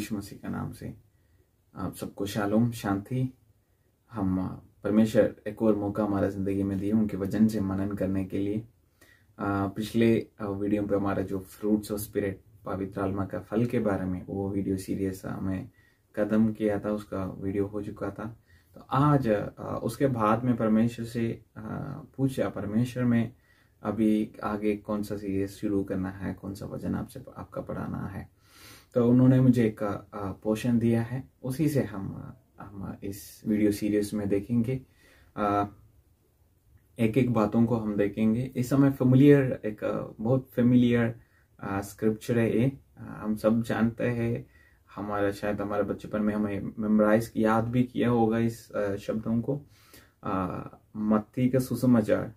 यीशु मसीह का नाम से आप सबको शालोम शांति। हम परमेश्वर एक और मौका हमारा ज़िंदगी में दिए उनके वचन से मनन करने के लिए। पिछले वीडियो में हमारा जो फ्रूट्स ऑफ स्पिरिट पवित्र आत्मा का फल के बारे में वो वीडियो सीरीज हमें कदम किया था, उसका वीडियो हो चुका था। तो आज उसके बाद में परमेश्वर से पूछा, परमेश्वर में अभी आगे कौन सा सीरीज शुरू करना है, कौन सा वचन आपका पढ़ाना है। तो उन्होंने मुझे एक पोर्शन दिया है, उसी से हम इस वीडियो सीरीज में देखेंगे। एक एक बातों को हम देखेंगे। इस समय फेमिलियर एक बहुत फेमिलियर स्क्रिप्चर है ये, हम सब जानते हैं। शायद हमारे बचपन में हमें मेमोराइज याद भी किया होगा इस शब्दों को। मत्ती का सुसमाचार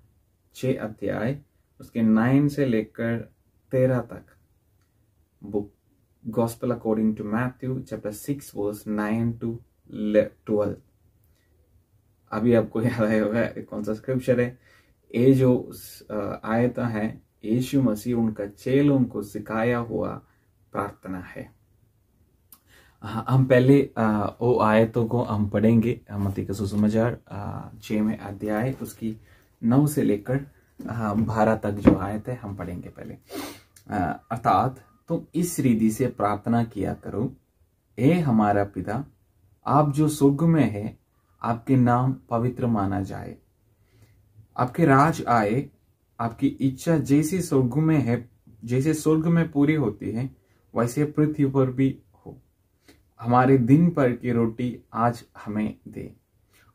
6 अध्याय उसके 9 से लेकर 13 तक, book gospel according to Matthew chapter 6 verse 9 to 12। अभी आपको याद आया होगा कौन सा स्क्रिप्चर है। ये जो आयत है, यीशु मसीह उनका चेलों को सिखाया हुआ प्रार्थना है। हम पहले वो आयतों को हम पढ़ेंगे। मत्ती का सुसमाचार 6 अध्याय उसकी 9 से लेकर 12 तक जो आयत है हम पढ़ेंगे पहले। अर्थात तुम इस रीति से प्रार्थना किया करो, हे हमारा पिता, आप जो स्वर्ग में है, आपके नाम पवित्र माना जाए, आपके राज आए, आपकी इच्छा जैसी स्वर्ग में है, जैसे स्वर्ग में पूरी होती है वैसे पृथ्वी पर भी हो। हमारे दिन भर की रोटी आज हमें दे,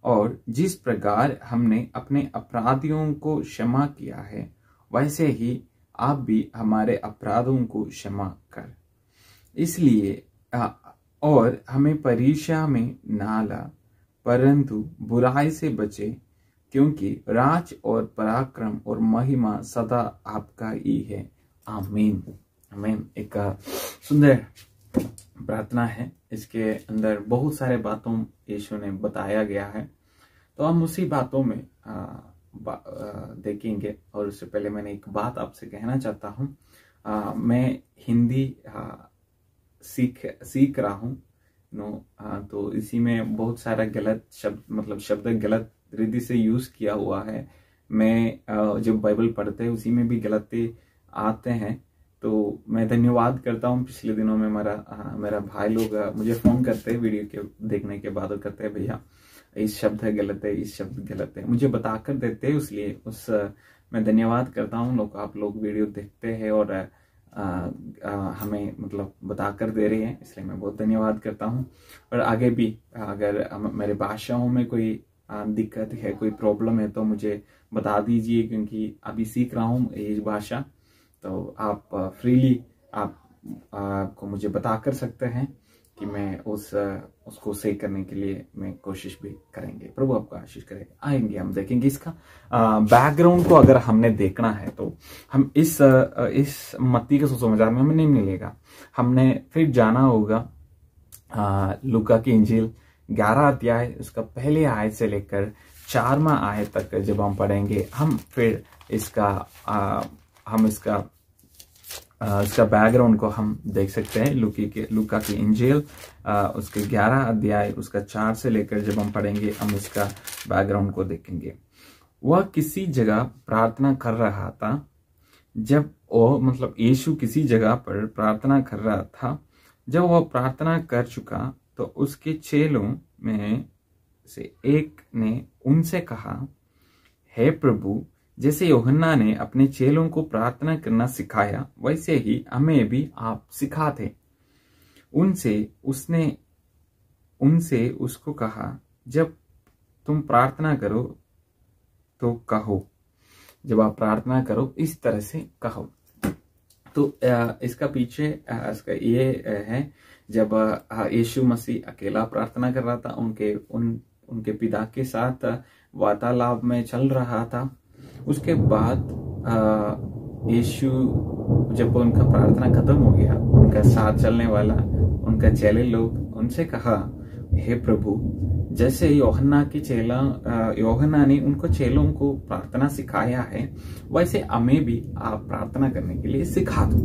और जिस प्रकार हमने अपने अपराधियों को क्षमा किया है वैसे ही आप भी हमारे अपराधों को क्षमा कर। इसलिए और हमें परीक्षा में ना ला, परंतु बुराई से बचे, क्योंकि राज और पराक्रम और महिमा सदा आपका ही है। आमीन आमीन। एक सुंदर प्रार्थना है, इसके अंदर बहुत सारे बातों यीशु ने बताया गया है। तो हम उसी बातों में देखेंगे। और उससे पहले मैंने एक बात आपसे कहना चाहता हूँ। मैं हिंदी सीख रहा हूँ तो इसी में बहुत सारा गलत शब्द गलत रीति से यूज किया हुआ है। मैं जब बाइबल पढ़ते हैं उसी में भी गलती आते हैं। तो मैं धन्यवाद करता हूँ। पिछले दिनों में मेरा भाई लोग मुझे फोन करते हैं वीडियो के देखने के बाद, और कहते हैं भैया इस शब्द है गलत है, इस शब्द गलत है, मुझे बता कर देते हैं। इसलिए मैं धन्यवाद करता हूँ। आप लोग वीडियो देखते हैं और हमें बता कर दे रहे हैं, इसलिए मैं बहुत धन्यवाद करता हूँ। और आगे भी अगर मेरे भाषाओं में कोई दिक्कत है, कोई प्रॉब्लम है तो मुझे बता दीजिए, क्योंकि अभी सीख रहा हूँ ये भाषा। तो आप फ्रीली आपको मुझे बता कर सकते हैं कि मैं उसको सही करने के लिए मैं कोशिश भी करेंगे। प्रभु आपको आशीष करे। आएंगे हम देखेंगे इसका बैकग्राउंड को। अगर हमने देखना है तो हम इस मत्ती के सुसमाचार में हमें नहीं मिलेगा। हमने फिर जाना होगा लूका की इंजील 11 अध्याय उसका पहले आयत से लेकर 4वां आयत तक जब हम पढ़ेंगे, हम फिर इसका बैकग्राउंड को हम देख सकते हैं। लूका की इंजील उसके 11 अध्याय उसका 4 से लेकर जब हम पढ़ेंगे, हम इसका बैकग्राउंड को देखेंगे। वह किसी जगह प्रार्थना कर रहा था। जब वो यीशु किसी जगह पर प्रार्थना कर रहा था। जब वह प्रार्थना कर चुका तो उसके चेलों में से एक ने उनसे कहा, हे प्रभु, जैसे यूहन्ना ने अपने चेलों को प्रार्थना करना सिखाया वैसे ही हमें भी आप सिखाते। उनसे उसको कहा, जब तुम प्रार्थना करो तो कहो, जब आप प्रार्थना करो इस तरह से कहो। तो इसका पीछे इसका ये है, जब यीशु मसीह अकेला प्रार्थना कर रहा था, उनके पिता के साथ वार्तालाप में चल रहा था। उसके बाद यीशु जब उनका प्रार्थना खत्म हो गया, उनका साथ चलने वाला उनका चेले लोग उनसे कहा, हे प्रभु, जैसे यूहन्ना ने उनको चेलों को प्रार्थना सिखाया है, वैसे हमें भी आप प्रार्थना करने के लिए सिखा दो।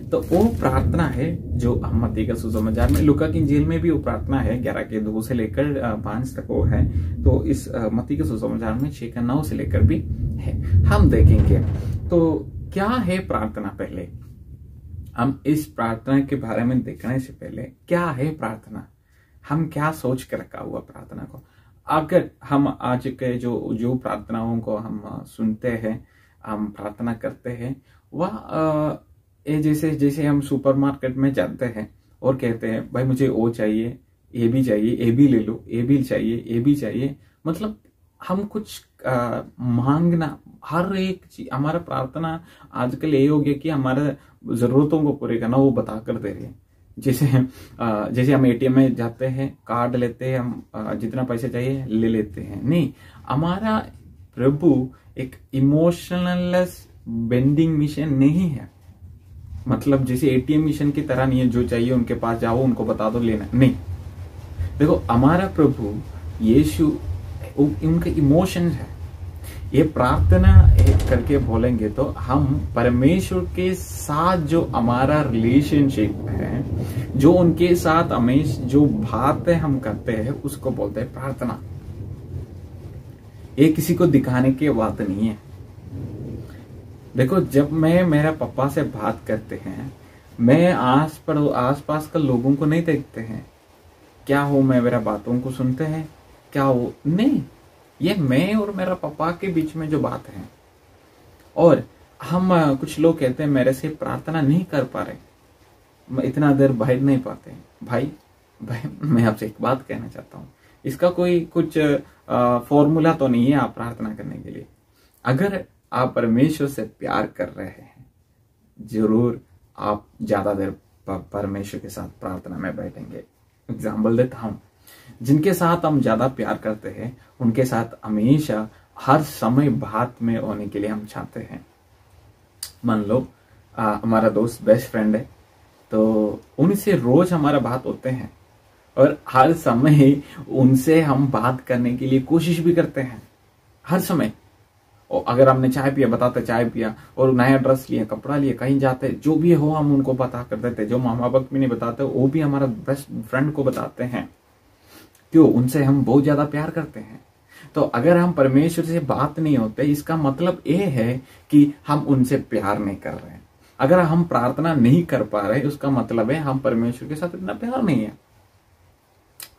तो वो प्रार्थना है जो हम मत्ती का सुसमाचार में, लूका की इंजील में भी वो प्रार्थना है 11 के 2 से लेकर 5 तक वो है। तो इस मत्ती के सुसमाचार में 6 का 9 से लेकर भी है, हम देखेंगे। तो क्या है प्रार्थना? पहले हम इस प्रार्थना के बारे में देखने से पहले, क्या है प्रार्थना, हम क्या सोच के रखा हुआ प्रार्थना को। अगर हम आज के जो प्रार्थनाओं को हम सुनते हैं, हम प्रार्थना करते हैं, वह जैसे हम सुपरमार्केट में जाते हैं और कहते हैं भाई मुझे वो चाहिए, ये भी चाहिए, ये भी ले लो, ये भी चाहिए, ये भी चाहिए। मतलब हम कुछ मांगना, हर एक चीज, हमारा प्रार्थना आजकल ये हो गया कि हमारे जरूरतों को पूरे करना वो बता कर दे रही है। जैसे हम एटीएम में जाते हैं, कार्ड लेते हैं, हम जितना पैसे चाहिए ले लेते हैं। नहीं, हमारा प्रभु एक इमोशनलेस बेंडिंग मिशन नहीं है। मतलब जैसे एटीएम मिशन की तरह नहीं है, जो चाहिए उनके पास जाओ, उनको बता दो, लेना नहीं। देखो, हमारा प्रभु यीशु, उनके इमोशंस है। ये प्रार्थना करके बोलेंगे तो हम परमेश्वर के साथ जो हमारा रिलेशनशिप है, जो उनके साथ हमेशा जो बातें हम करते हैं, उसको बोलते हैं प्रार्थना। ये किसी को दिखाने की बात नहीं है। देखो, जब मैं मेरा पापा से बात करते हैं, मैं आस पास के लोगों को नहीं देखते हैं क्या हो, मैं मेरा बातों को सुनते हैं क्या हो, नहीं, ये मैं और मेरा पापा के बीच में जो बात है। और हम कुछ लोग कहते हैं मेरे से प्रार्थना नहीं कर पा रहे, इतना देर बैठ नहीं पाते। भाई मैं आपसे एक बात कहना चाहता हूँ, इसका कोई कुछ फॉर्मूला तो नहीं है आप प्रार्थना करने के लिए। अगर आप परमेश्वर से प्यार कर रहे हैं, जरूर आप ज्यादा देर परमेश्वर के साथ प्रार्थना में बैठेंगे। एग्जाम्पल देता हूं, जिनके साथ हम ज्यादा प्यार करते हैं, उनके साथ हमेशा हर समय बात में होने के लिए हम चाहते हैं। मान लो हमारा दोस्त बेस्ट फ्रेंड है, तो उनसे रोज हमारा बात होते हैं और हर समय उनसे हम बात करने के लिए कोशिश भी करते हैं, हर समय। और अगर हमने चाय पिया, बताते चाय पिया, और नया ड्रेस लिया, कपड़ा लिया, कहीं जाते, जो भी हो हम उनको बता कर देते। जो माँ बाप भी नहीं बताते, वो भी हमारा बेस्ट फ्रेंड को बताते हैं। क्यों? उनसे हम बहुत ज्यादा प्यार करते हैं। तो अगर हम परमेश्वर से बात नहीं होते, इसका मतलब ये है कि हम उनसे प्यार नहीं कर रहे हैं। अगर हम प्रार्थना नहीं कर पा रहे, उसका मतलब है हम परमेश्वर के साथ इतना प्यार नहीं है।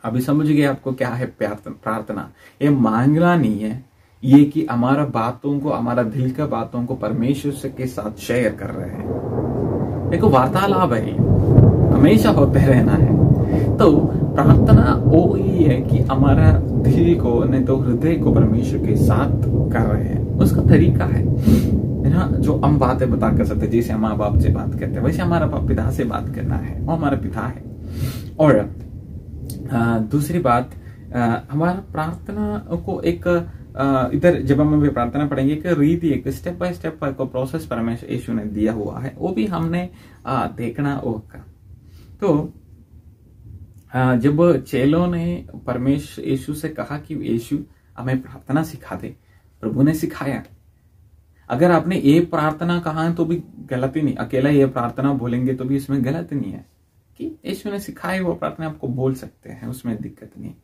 अभी समझ गए आपको क्या है प्रार्थना? ये मांगना नहीं है, ये कि हमारा बातों को, हमारा दिल का बातों को परमेश्वर से के साथ शेयर कर रहे हैं। देखो, वार्तालाप है, हमेशा होते रहना है। तो प्रार्थना वो ही है कि हमारा दिल को, नहीं तो हृदय को परमेश्वर के साथ कर रहे हैं। उसका तरीका है ना, जो हम बातें बता कर सकते, जैसे हम माँ बाप से बात करते हैं, वैसे हमारा पिता से बात करना है, वो हमारा पिता है। और दूसरी बात, हमारा प्रार्थना को एक इधर जब हम प्रार्थना पढ़ेंगे, एक रीति, एक स्टेप बाय स्टेप को प्रोसेस परमेश्वर यीशु ने दिया हुआ है, वो भी हमने देखना होगा। तो जब चेलों ने परमेश्वर यीशु से कहा कि यीशु हमें प्रार्थना सिखा दे, प्रभु ने सिखाया। अगर आपने ये प्रार्थना कहा है तो भी गलत ही नहीं, अकेला ये प्रार्थना बोलेंगे तो भी इसमें गलत नहीं है। कि यीशु ने सिखाई वो प्रार्थना आपको बोल सकते हैं, उसमें दिक्कत नहीं।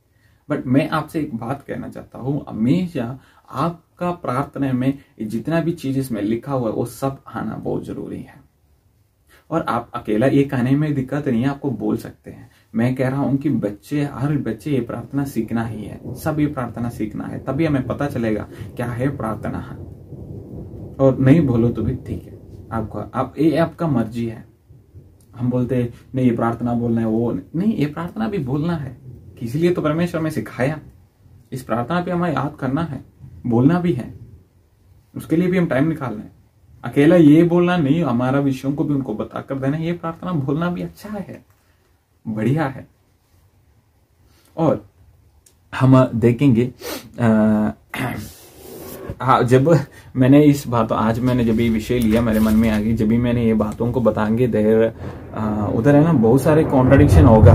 बट मैं आपसे एक बात कहना चाहता हूं, हमेशा आपका प्रार्थना में जितना भी चीज इसमें लिखा हुआ है वो सब आना बहुत जरूरी है। और आप अकेला ये कहने में दिक्कत नहीं है, आपको बोल सकते हैं। मैं कह रहा हूं कि हर बच्चे ये प्रार्थना सीखना ही है, सब ये प्रार्थना सीखना है, तभी हमें पता चलेगा क्या है प्रार्थना है। और नहीं बोलो तो भी ठीक है, ये आपका मर्जी है। हम बोलते नहीं ये प्रार्थना बोलना है, वो नहीं, ये प्रार्थना भी बोलना है, इसलिए तो परमेश्वर में सिखाया। इस प्रार्थना पे हमें याद करना है, बोलना भी है, उसके लिए भी हम टाइम निकालना है। अकेला ये बोलना नहीं, हमारा विषयों को भी उनको बता कर देना, ये प्रार्थना बोलना भी अच्छा है, बढ़िया है। और हम देखेंगे हाँ, जब मैंने इस बात, आज मैंने जब ये विषय लिया मेरे मन में आ गई, जब भी मैंने ये बातों को बताएंगे उधर है ना बहुत सारे कॉन्ट्रडिक्शन होगा,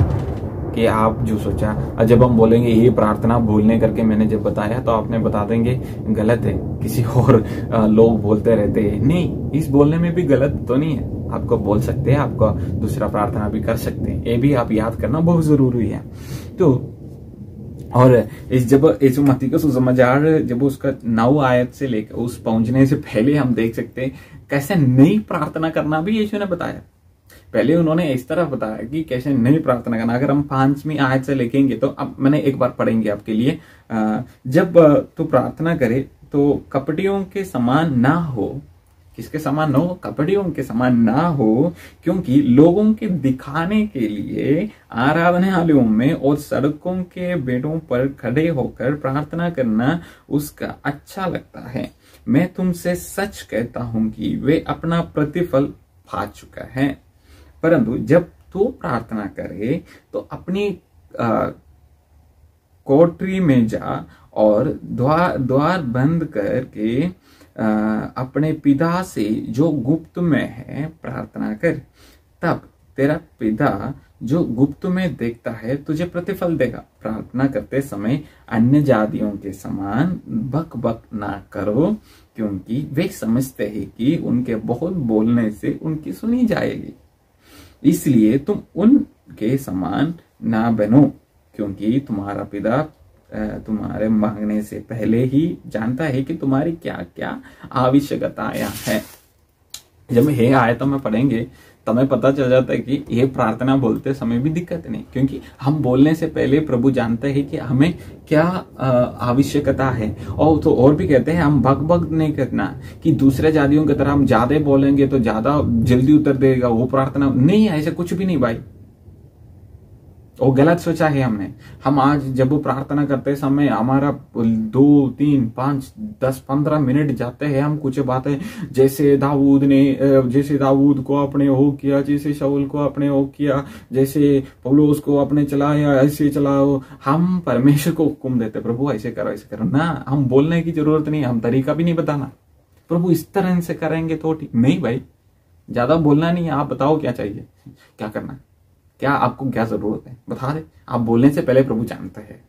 कि आप जो सोचा, और जब हम बोलेंगे ये प्रार्थना बोलने करके मैंने जब बताया तो आपने बता देंगे गलत है, किसी और लोग बोलते रहते हैं। नहीं, इस बोलने में भी गलत तो नहीं है, आपको बोल सकते हैं, आपको दूसरा प्रार्थना भी कर सकते हैं, ये भी आप याद करना बहुत जरूरी है। तो और जब यीशु मसीह का सुसमाचार जब उसका 9 आयत से लेकर उस पहुंचने से पहले हम देख सकते हैं कैसे नई प्रार्थना करना भी यीशु ने बताया। पहले उन्होंने इस तरह बताया कि कैसे नई प्रार्थना करना। अगर हम 5वीं आयत से लिखेंगे तो अब मैंने एक बार पढ़ेंगे आपके लिए। जब तू प्रार्थना करे तो कपटियों के समान ना हो। किसके समान ना हो? कपटियों के समान ना हो, क्योंकि लोगों के दिखाने के लिए आराधनालयों में और सड़कों के बेड़ों पर खड़े होकर प्रार्थना करना उसका अच्छा लगता है। मैं तुमसे सच कहता हूं कि वे अपना प्रतिफल पा चुका है। परंतु जब तू प्रार्थना करे तो अपनी कोठरी में जा और द्वार बंद करके अपने पिता से जो गुप्त में है प्रार्थना कर। तब तेरा पिता जो गुप्त में देखता है तुझे प्रतिफल देगा। प्रार्थना करते समय अन्य जातियों के समान बक बक ना करो, क्योंकि वे समझते हैं कि उनके बहुत बोलने से उनकी सुनी जाएगी। इसलिए तुम उनके समान ना बनो, क्योंकि तुम्हारा पिता तुम्हारे मांगने से पहले ही जानता है कि तुम्हारी क्या क्या आवश्यकताएं हैं। जब ये आयतों में पढ़ेंगे तो हमें पता चल जाता है कि ये प्रार्थना बोलते समय भी दिक्कत नहीं, क्योंकि हम बोलने से पहले प्रभु जानते हैं कि हमें क्या आवश्यकता है। और तो और भी कहते हैं हम भग नहीं करना कि दूसरे जातियों की तरह हम ज्यादा बोलेंगे तो ज्यादा जल्दी उत्तर देगा, वो प्रार्थना नहीं है। ऐसा कुछ भी नहीं भाई, वो गलत सोचा है हमने। हम आज जब वो प्रार्थना करते समय हमारा 2, 3, 5, 10, 15 मिनट जाते हैं, हम कुछ बातें जैसे दाऊद को आपने वो किया, जैसे शाऊल को आपने वो किया, जैसे पौलुस को आपने चलाया, ऐसे चलाओ। हम परमेश्वर को हुक्म देते प्रभु ऐसे करो ऐसे करो ना, हम बोलने की जरूरत नहीं, हम तरीका भी नहीं बताना प्रभु इस तरह से करेंगे तो ठीक नहीं भाई। ज्यादा बोलना नहीं है, आप बताओ क्या चाहिए, क्या करना, क्या आपको क्या जरूरत है बता दे। आप बोलने से पहले प्रभु जानता है।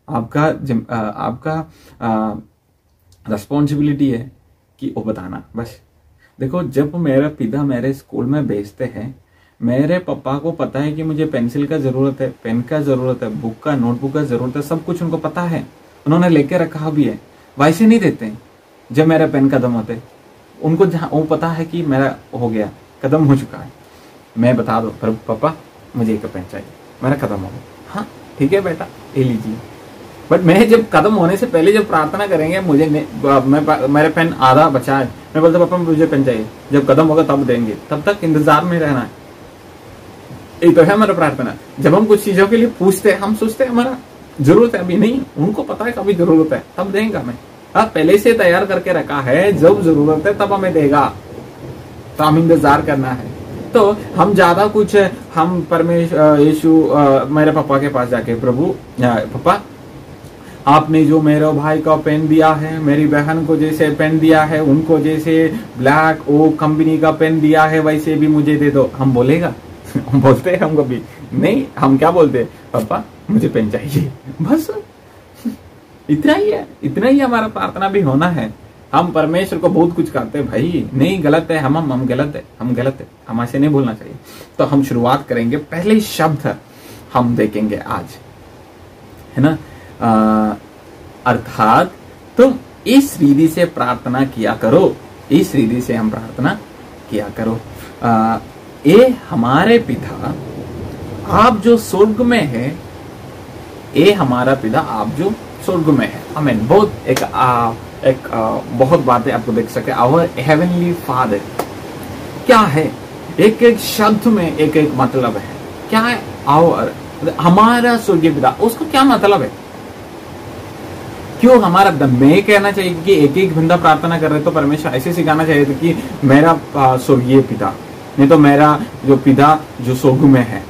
आपका रिस्पॉन्सिबिलिटी है कि वो बताना बस। देखो, जब मेरा पिता मेरे स्कूल में भेजते हैं, मेरे पापा को पता है कि मुझे पेंसिल का जरूरत है, पेन का जरूरत है, बुक का नोटबुक का जरूरत है, सब कुछ उनको पता है, उन्होंने लेके रखा भी है। वैसे नहीं देते जब मेरा पेन खत्म होते, उनको जहां वो पता है कि मेरा हो गया, खत्म हो चुका है, मैं बता दो पापा मुझे एक पेन चाहिए, मेरा खत्म हो गया। हाँ ठीक है बेटा ले लीजिए। बट मैं जब खत्म होने से पहले जब प्रार्थना करेंगे मेरे पेन आधा बचा है, मैं बोलता पापा मुझे पेन चाहिए, जब खत्म होगा तब देंगे, तब तक इंतजार में रहना है। ये तो है हमारा प्रार्थना। जब हम कुछ चीजों के लिए पूछते हैं, हम सोचते हैं हमारा जरूरत है, अभी नहीं, उनको पता है कभी जरूरत है तब देंगे हमें। पहले से तैयार करके रखा है, जब जरूरत है तब हमें देगा, तो हम इंतजार करना है। तो हम ज्यादा कुछ हम परमेश्वर यीशु मेरे पापा के पास जाके प्रभु पापा आपने जो मेरे भाई का पेन दिया है, मेरी बहन को जैसे पेन दिया है, उनको जैसे ब्लैक ओ कंपनी का पेन दिया है वैसे भी मुझे दे दो। हम बोलेगा हम बोलते हैं हम कभी नहीं, हम क्या बोलते हैं पापा मुझे पेन चाहिए, बस इतना ही है। इतना ही हमारा प्रार्थना भी होना है। हम परमेश्वर को बहुत कुछ करते हैं भाई, नहीं गलत है, हम गलत है, हम गलत है, हम ऐसे नहीं बोलना चाहिए। तो हम शुरुआत करेंगे, पहले शब्द हम देखेंगे आज, है ना, अर्थात तुम इस रीति से प्रार्थना किया करो, इस रीति से हम प्रार्थना किया करो। ए हमारे पिता आप जो स्वर्ग में है, ए हमारा पिता आप जो स्वर्ग में है। आमीन। बहुत एक बहुत बातें आपको देख सकते हैं। आवर हेवनली फादर क्या है, एक एक शब्द में एक एक मतलब है। क्या है आवर, हमारा स्वर्गीय पिता, उसको क्या मतलब है? क्यों हमारा पिता? मैं कहना चाहिए कि एक एक बंदा प्रार्थना कर रहे तो परमेश्वर ऐसे सिखाना चाहिए था कि मेरा स्वर्गीय पिता, नहीं तो मेरा जो पिता जो स्वर्ग में है।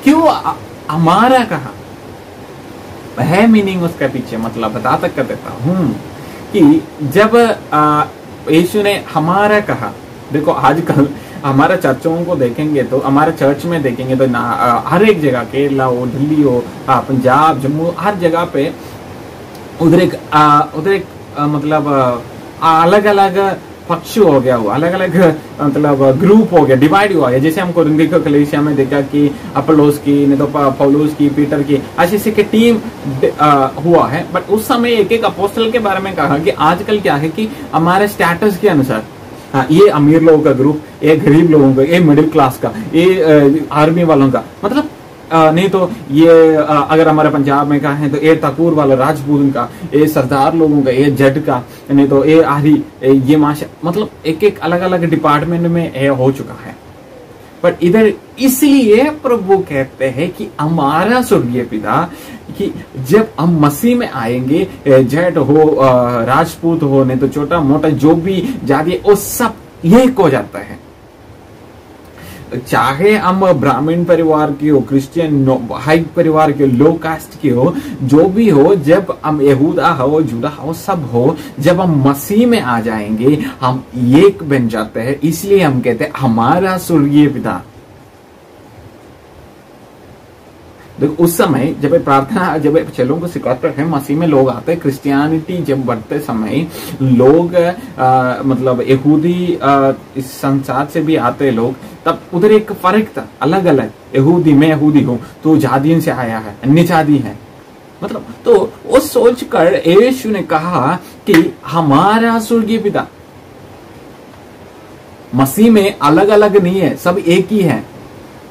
क्यों हमारा कहा है? मीनिंग उसके पीछे मतलब बता तक कर देता हूं कि जब यीशु ने हमारा कहा, देखो आजकल हमारे चर्चों को देखेंगे तो हमारे चर्च में देखेंगे तो हर एक जगह, केरला हो, दिल्ली हो, पंजाब, जम्मू, हर जगह पे उधर एक मतलब अलग अलग पक्ष हो गया, हुआ अलग अलग मतलब ग्रुप हो गया, डिवाइड हुआ है। जैसे हम कोरिन्थी की कलीसिया में देखा कि अपोलोस की, नहीं तो पौलुस की, पीटर की, ऐसे के टीम हुआ है। बट उस समय एक एक अपोस्टल के बारे में कहा कि आजकल क्या है कि हमारे स्टेटस के अनुसार, हाँ, ये अमीर लोगों का ग्रुप, ये गरीब लोगों का, ये मिडिल क्लास का, ये आर्मी वालों का, मतलब नहीं तो ये अगर हमारे पंजाब में कहा है तो ये ठाकुर वाला राजपूत का, ये सरदार लोगों का, ये जट का, नहीं तो ये आदि, ये माशा, मतलब एक एक अलग अलग डिपार्टमेंट में ये हो चुका है। पर इधर इसलिए प्रभु कहते हैं कि हमारा स्वर्गीय पिता, कि जब हम मसीह में आएंगे, जट हो, राजपूत हो, नहीं तो छोटा मोटा जो भी जाति है, वो सब एक हो जाता है। चाहे हम ब्राह्मण परिवार की हो, क्रिश्चियन हाई परिवार के, लो कास्ट की हो, जो भी हो, जब हम यहूदा हो, जुड़ा हो, सब हो, जब हम मसीह में आ जाएंगे हम एक बन जाते हैं। इसलिए हम कहते हैं हमारा स्वर्गीय पिता। देखो उस समय जब प्रार्थना, जब चेलों को सिखाते हैं, मसीह में लोग आते हैं, क्रिश्चियनिटी जब बढ़ते समय लोग मतलब यहूदी इस संसार से भी आते लोग, तब उधर एक फर्क था, अलग अलग, यहूदी, मैं यहूदी हूं, तो जातियों से आया है, अन्य जाति है, मतलब तो वो सोचकर यीशु ने कहा कि हमारा स्वर्गीय पिता, मसीह में अलग अलग नहीं है, सब एक ही है।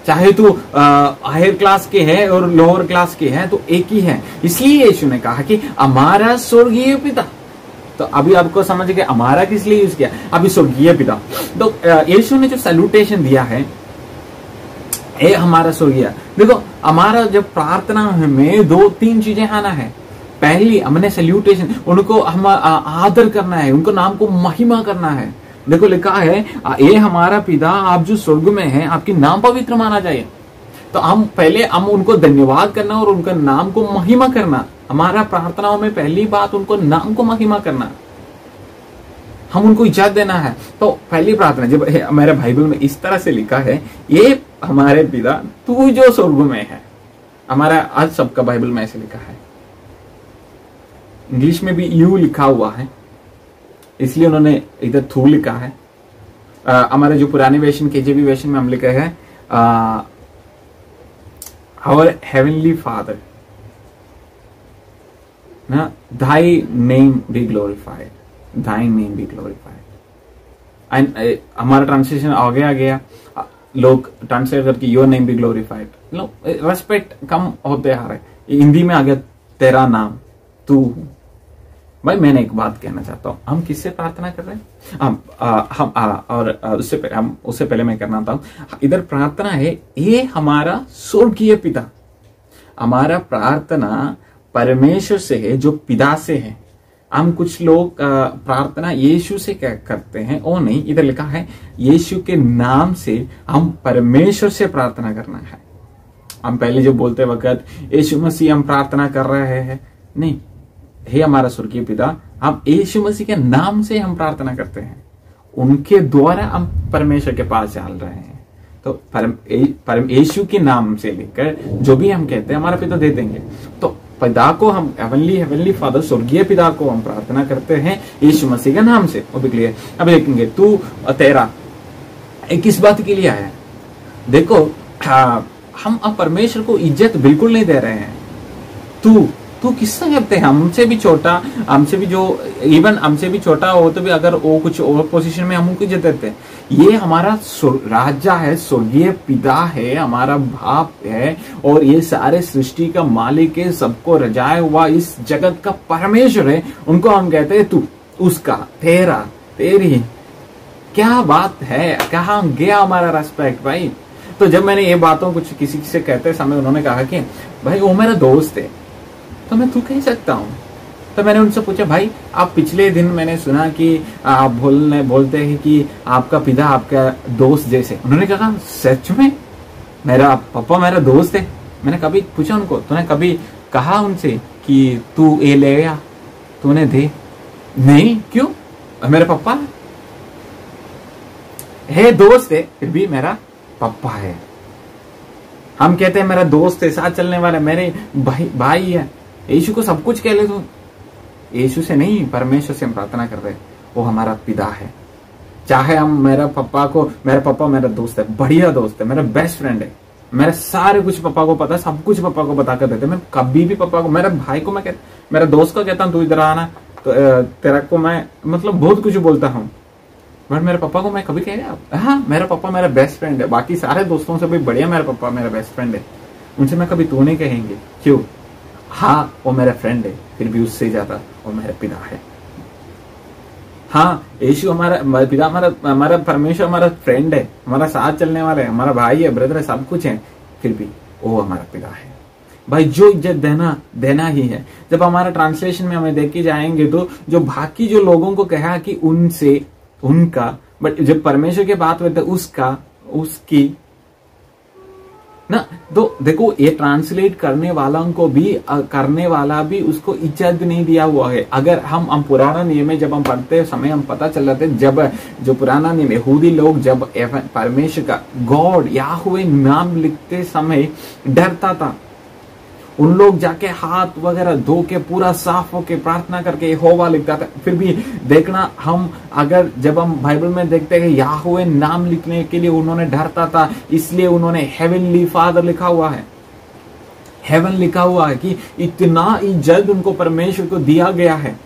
चाहे तू हायर क्लास के है और लोअर क्लास के है, तो एक ही है। इसलिए यीशु ने कहा कि हमारा स्वर्गीय पिता। तो अभी आपको समझ गया हमारा किस लिए यूज किया, अभी स्वर्गीय पिता। तो यीशु ने जो सैल्यूटेशन दिया है, ये हमारा स्वर्गीय। देखो हमारा जब प्रार्थना में 2-3 चीजें आना है। पहली हमने सैल्यूटेशन, उनको हम आदर करना है, उनको नाम को महिमा करना है। देखो लिखा है, ये हमारा पिता आप जो स्वर्ग में है, आपकी नाम पवित्र माना जाए। तो हम पहले हम उनको धन्यवाद करना और उनका नाम को महिमा करना। हमारा प्रार्थनाओं में पहली बात उनको नाम को महिमा करना, हम उनको इज्जत देना है। तो पहली प्रार्थना जब हमारे बाइबल में इस तरह से लिखा है, ये हमारे पिता तू जो स्वर्ग में है। हमारा आज सबका बाइबल में ऐसे लिखा है, इंग्लिश में भी यू लिखा हुआ है, इसलिए उन्होंने इधर थू लिखा है। हमारे जो पुराने वेशन, केजेवी वेशन में हम लिखे हैं आवर हेवनली फादर, ना, thy name be glorified, thy name be glorified. And हमारा ट्रांसलेशन आगे आ गया, लोग ट्रांसलेट करके your name be glorified, respect कम होते आ रहे। हिंदी में आ गया तेरा नाम, तू। भाई मैंने एक बात कहना चाहता हूं, हम किससे प्रार्थना कर रहे हैं? उससे पहले मैं करना था, इधर प्रार्थना है, ये हमारा स्वर्गीय पिता। हमारा प्रार्थना परमेश्वर से है, जो पिता से है। हम कुछ लोग प्रार्थना यीशु से क्या करते हैं, वो नहीं, इधर लिखा है यीशु के नाम से हम परमेश्वर से प्रार्थना करना है। हम पहले जो बोलते वक्त यीशु मसीह हम प्रार्थना कर रहे हैं, नहीं, हे हमारा स्वर्गीय पिता, हम यीशु मसीह के नाम से हम प्रार्थना करते हैं, उनके द्वारा हम परमेश्वर के पास चल रहे हैं। तो परम यीशु के नाम से लेकर जो भी हम कहते हैं हमारा पिता दे देंगे। तो पिता को हम हेवनली फादर, स्वर्गीय पिता को हम प्रार्थना करते हैं यीशु मसीह के नाम से, वो भी क्लियर। अब देखेंगे तू तेरा किस बात के लिए आया। देखो हम अब परमेश्वर को इज्जत बिल्कुल नहीं दे रहे हैं। तू किससे करते हैं? हमसे भी छोटा, हमसे भी जो इवन हमसे भी छोटा हो तो भी अगर वो कुछ और पोजीशन में हम उनको इज्जत देते हैं। ये हमारा राजा है, स्वर्गीय पिता है, हमारा बाप है, और ये सारे सृष्टि का मालिक है, सबको रजाया हुआ इस जगत का परमेश्वर है। उनको हम कहते हैं तू, उसका, तेरा, तेरी। क्या बात है, कहाँ गया हमारा रेस्पेक्ट भाई। तो जब मैंने ये बातों कुछ किसी से कहते समय उन्होंने कहा कि भाई वो मेरा दोस्त है, तो मैं तू कह सकता हूँ। तो मैंने उनसे पूछा, भाई आप पिछले दिन मैंने सुना कि आप बोलते हैं कि आपका पिता आपका दोस्त जैसे। उन्होंने कहा सच में मेरा पापा मेरा दोस्त है? मैंने कभी पूछा उनको, तूने कभी कहा उनसे कि तू ये ले गया, तूने दे? नहीं, क्यों? मेरे पापा। है दोस्त है, फिर भी मेरा पापा है। हम कहते हैं मेरा दोस्त है, साथ चलने वाला, मेरे भाई है। यीशु को सब कुछ कह ले तो यीशु से नहीं, परमेश्वर से हम प्रार्थना कर रहे हैं, वो हमारा पिता है। चाहे हम मेरा पापा मेरा दोस्त है, बढ़िया दोस्त है, मेरा बेस्ट फ्रेंड है, मेरे सारे कुछ पापा को पता है, सब कुछ पापा को बता कर देते। मैं कभी भी पापा को, मेरे भाई को मैं मेरा दोस्त को कहता हूँ तू इधर आना, तो तेरा को मैं मतलब बहुत कुछ बोलता हूँ, बट मेरे पापा को मैं कभी कह रहा, हाँ मेरा पापा मेरा बेस्ट फ्रेंड है, बाकी सारे दोस्तों से भी बढ़िया मेरा पापा मेरा बेस्ट फ्रेंड है, उनसे मैं कभी तू नहीं कहेंगे। क्यों? हाँ वो मेरा फ्रेंड है, फिर भी उससे ज्यादा वो मेरा पिता है। हाँ यीशु हमारा पिता, हमारा परमेश्वर हमारा फ्रेंड है, हमारा साथ चलने वाला है, हमारा भाई है, ब्रदर है, सब कुछ है, फिर भी वो हमारा पिता है। भाई जो इज्जत देना ही है। जब हमारा ट्रांसलेशन में हमें देख के जाएंगे तो जो बाकी जो लोगों को कहा कि उनसे उनका, बट जब परमेश्वर की बात होती है उसका उसकी ना, तो देखो ये ट्रांसलेट करने वाला भी उसको इज्जत नहीं दिया हुआ है। अगर हम पुराना नियम में जब हम पढ़ते समय हम पता चल रहा था, जब जो पुराना नियम यहूदी लोग जब परमेश्वर का गॉड याहवे नाम लिखते समय डरता था, उन लोग जाके हाथ वगैरह धो के पूरा साफ होके प्रार्थना करके यहोवा लिखता था। फिर भी देखना, हम अगर जब हम बाइबल में देखते हैं याहवे नाम लिखने के लिए उन्होंने डरता था, इसलिए उन्होंने हेवनली फादर लिखा हुआ है, हेवन लिखा हुआ है कि इतना इज्जत उनको परमेश्वर को दिया गया है।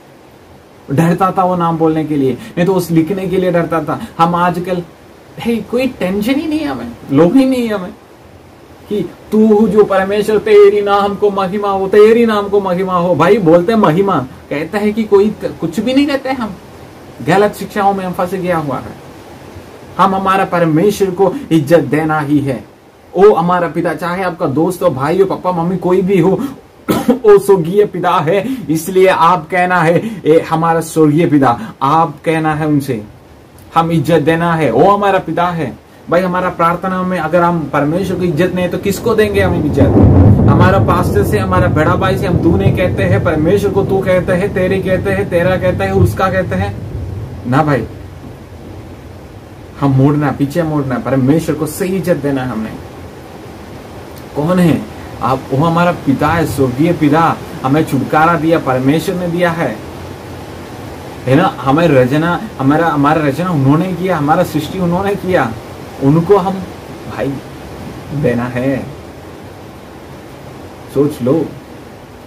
डरता था वो नाम बोलने के लिए, नहीं तो उस लिखने के लिए डरता था। हम आजकल कोई टेंशन ही नहीं है हमें, लोग ही नहीं है हमें कि तू जो परमेश्वर तेरी नाम को महिमा हो, तेरी नाम को महिमा हो। भाई बोलते हैं महिमा, कहता है कि कोई कुछ भी नहीं कहते। हम गलत शिक्षाओं में हम फंस गया हुआ है। हम हमारा परमेश्वर को इज्जत देना ही है। वो हमारा पिता, चाहे आपका दोस्त हो, भाई हो, पापा मम्मी कोई भी हो, वो स्वर्गीय पिता है। इसलिए आप कहना है ए हमारा स्वर्गीय पिता, आप कहना है उनसे हम इज्जत देना है, वो हमारा पिता है। भाई हमारा प्रार्थना में अगर हम परमेश्वर को इज्जत नहीं तो किसको देंगे हम इज्जत? हमारा पास्टर से, हमारा बड़ा भाई से हम तू नहीं कहते हैं, परमेश्वर को तू कहते हैं, तेरी कहते हैं, तेरा कहते हैं, उसका कहते हैं ना। भाई हम मोड़ना, पीछे मोड़ना, परमेश्वर को सही इज्जत देना। हमने कौन है आप? वो हमारा पिता है, स्वर्गीय पिता। हमें छुटकारा दिया परमेश्वर ने दिया है ना। हमें रचना, हमारा रचना उन्होंने किया, हमारा सृष्टि उन्होंने किया, उनको हम भाई देना है। सोच लो।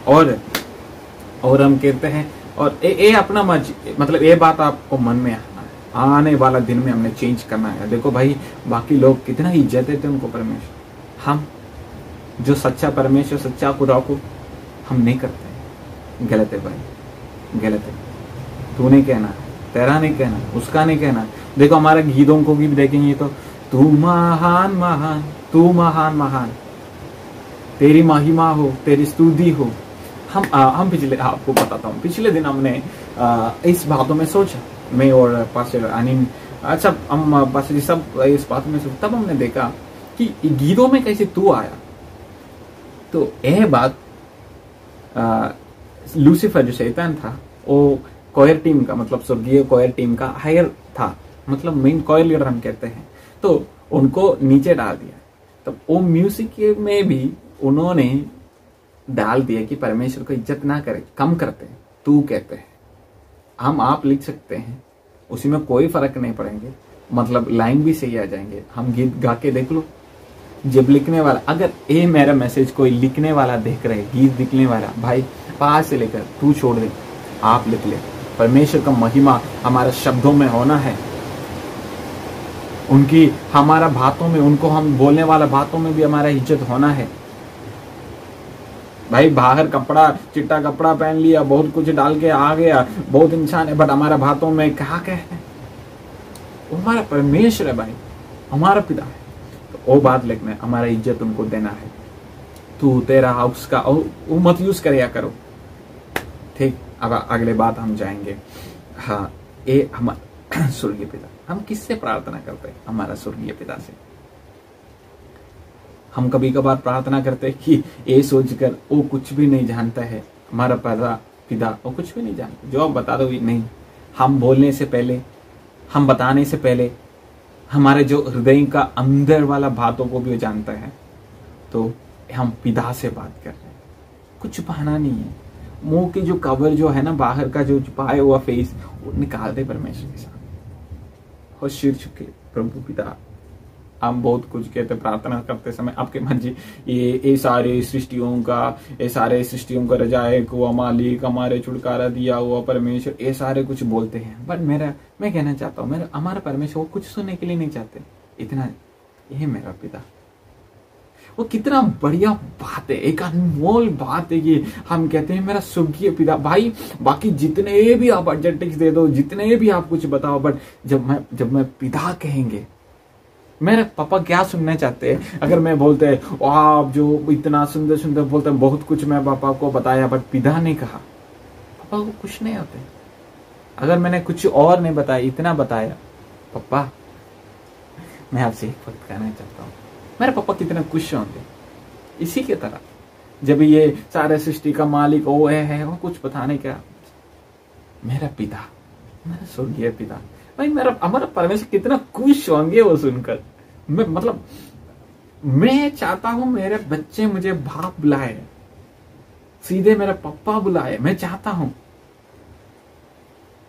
और हम कहते हैं, और ये अपना मतलब ये बात आपको मन में आने वाला दिन में हमने चेंज करना है। देखो भाई बाकी लोग कितना इज्जत देते उनको परमेश्वर, हम जो सच्चा परमेश्वर, सच्चा खुदा को हम नहीं करते। गलत है भाई, गलत है। तू नहीं कहना, तेरा नहीं कहना, उसका नहीं कहना। देखो हमारे गीतों को भी देखेंगे तो तू महान महान, तू महान महान, तेरी महिमा हो, तेरी स्तुति हो। हम पिछले, आपको बताता हूँ, पिछले दिन हमने इस बातों में सोचा, मैं और पास्टर अनिल, अच्छा हम पास्टर जी सब इस बात में सोचा। तब हमने देखा कि गीतों में कैसे तू आया। तो यह बात लूसीफर जो शैतान था, वो कोयर टीम का, मतलब स्वर्गीय कोयर टीम का हायर था, मतलब मेन कोयर लीडर हम कहते हैं। तो उनको नीचे डाल दिया। तो वो म्यूजिक में भी उन्होंने डाल दिया कि परमेश्वर को इज्जत ना करे, कम करते हैं, तू कहते हैं। हम आप लिख सकते हैं, उसी में कोई फर्क नहीं पड़ेंगे, मतलब लाइन भी सही आ जाएंगे। हम गीत गा के देख लो। जब लिखने वाला, अगर ये मेरा मैसेज कोई लिखने वाला देख रहे, गीत लिखने वाला भाई, पास से लेकर तू छोड़ दे, आप लिख ले। परमेश्वर का महिमा हमारे शब्दों में होना है, उनकी हमारा बातों में, उनको हम बोलने वाला बातों में भी हमारा इज्जत होना है। भाई बाहर कपड़ा, चिट्टा कपड़ा पहन लिया, बहुत कुछ डाल के आ गया, बहुत इंसान है, बट हमारा बातों में क्या है? वो हमारा परमेश्वर है भाई, हमारा पिता है। तो वो बात लिखना है, हमारा इज्जत उनको देना है। तू, तेरा, उसका, वो मत यूज कर करो। ठीक, अब अगले बात हम जाएंगे। हाँ, ये हमारा स्वर्गीय पिता। हम किससे प्रार्थना करते हैं? हमारा स्वर्गीय पिता से। हम कभी कभार प्रार्थना करते हैं कि ये सोचकर वो कुछ भी नहीं जानता है, हमारा पिता वो कुछ भी नहीं जानता, जो आप बता दो नहीं। हम बोलने से पहले, हम बताने से पहले हमारे जो हृदय का अंदर वाला बातों को भी वो जानता है। तो हम पिता से बात कर रहे हैं, कुछ बहाना नहीं है। मुंह की जो कवर जो है ना, बाहर का जो छुपाया हुआ फेस, वो निकाल दे परमेश्वर के साथ और सिर झुके, प्रभु पिता हम बहुत कुछ कहते प्रार्थना करते समय, आपके मर्जी ये सारे सृष्टियों का रजायक हुआ मालिक, हमारे छुटकारा दिया हुआ परमेश्वर, ये सारे कुछ बोलते हैं। बट मैं कहना चाहता हूँ, हमारा परमेश्वर वो कुछ सुनने के लिए नहीं चाहते। इतना ये मेरा पिता, वो कितना बढ़िया बात है, एक अनमोल बात है कि हम कहते हैं मेरा स्वर्गीय पिता। भाई बाकी जितने भी आप एडजेक्टिव्स दे दो, जितने भी आप कुछ बताओ, बट जब मैं पिता कहेंगे, मेरे पापा क्या सुनना चाहते हैं? अगर मैं बोलते हैं आप जो इतना सुंदर सुंदर बोलते हैं, बहुत कुछ मैं पापा को बताया, बट पिता ने कहा, पापा को खुश नहीं होते। अगर मैंने कुछ और नहीं बताया, इतना बताया, पापा मैं आपसे एक बात कहना चाहता हूँ, मेरे पापा कितना खुश होंगे। इसी के तरह जब ये सारे सृष्टि का मालिक वो है वो कुछ बताने क्या, मेरा पिता, मेरा स्वर्गीय पिता, भाई हमारा परमेश्वर कितना खुश होंगे वो सुनकर। मैं चाहता हूं मेरे बच्चे मुझे बाप बुलाए, सीधे मेरा पप्पा बुलाए, मैं चाहता हूं।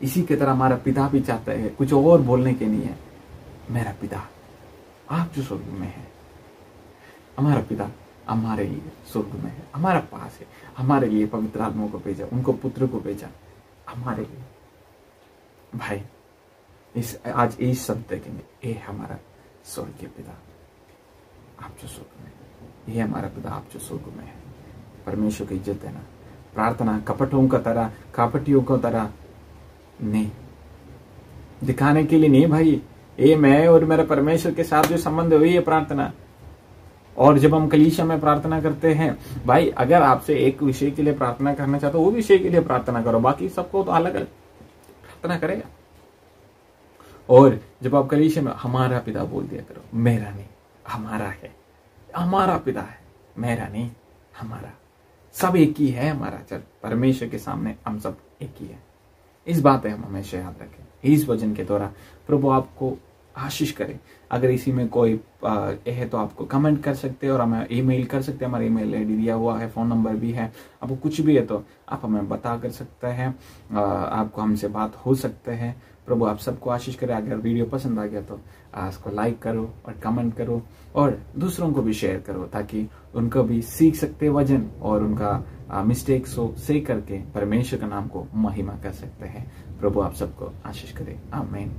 इसी की तरह हमारा पिता भी चाहता है, कुछ और बोलने के नहीं है, मेरा पिता आप जो स्वर्ग में है, हमारा पिता हमारे लिए स्वर्ग में है, हमारा पास है, हमारे लिए पवित्र आत्मा को भेजा, उनको पुत्र को भेजा हमारे लिए। भाई आज यही शब्द देखेंगे, ये हमारा स्वर्गीय पिता आप जो स्वर्ग में, ये हमारा पिता आप जो स्वर्ग में है। परमेश्वर की इज्जत देना, प्रार्थना कपटियों को तरह नहीं, दिखाने के लिए नहीं भाई। ये मैं और मेरा परमेश्वर के साथ जो संबंध है वही है प्रार्थना। और जब हम कलीसिया में प्रार्थना करते हैं, भाई अगर आपसे एक विषय के लिए प्रार्थना करना चाहते हो, वो विषय के लिए प्रार्थना करो, बाकी सबको तो अलग अलग प्रार्थना करेगा। और जब आप कलीसिया में हमारा पिता बोल दिया करो, मेरा नहीं हमारा है, हमारा पिता है, मेरा नहीं हमारा, सब एक ही है हमारा। चल परमेश्वर के सामने हम सब एक ही है। इस बात है हम हमेशा याद रखें। इस वचन के द्वारा प्रभु आपको आशीष करे। अगर इसी में कोई है तो आपको कमेंट कर सकते हैं और हमें ईमेल कर सकते हैं, हमारा ईमेल आईडी दिया हुआ है, फोन नंबर भी है। आपको कुछ भी है तो आप हमें बता कर सकते हैं, आपको हमसे बात हो सकते हैं। प्रभु आप सबको आशीष करे। अगर वीडियो पसंद आ गया तो इसको लाइक करो और कमेंट करो और दूसरों को भी शेयर करो, ताकि उनको भी सीख सकते वचन और उनका मिस्टेक्स हो सही करके परमेश्वर का नाम को महिमा कर सकते हैं। प्रभु आप सबको आशीष करे। आमीन।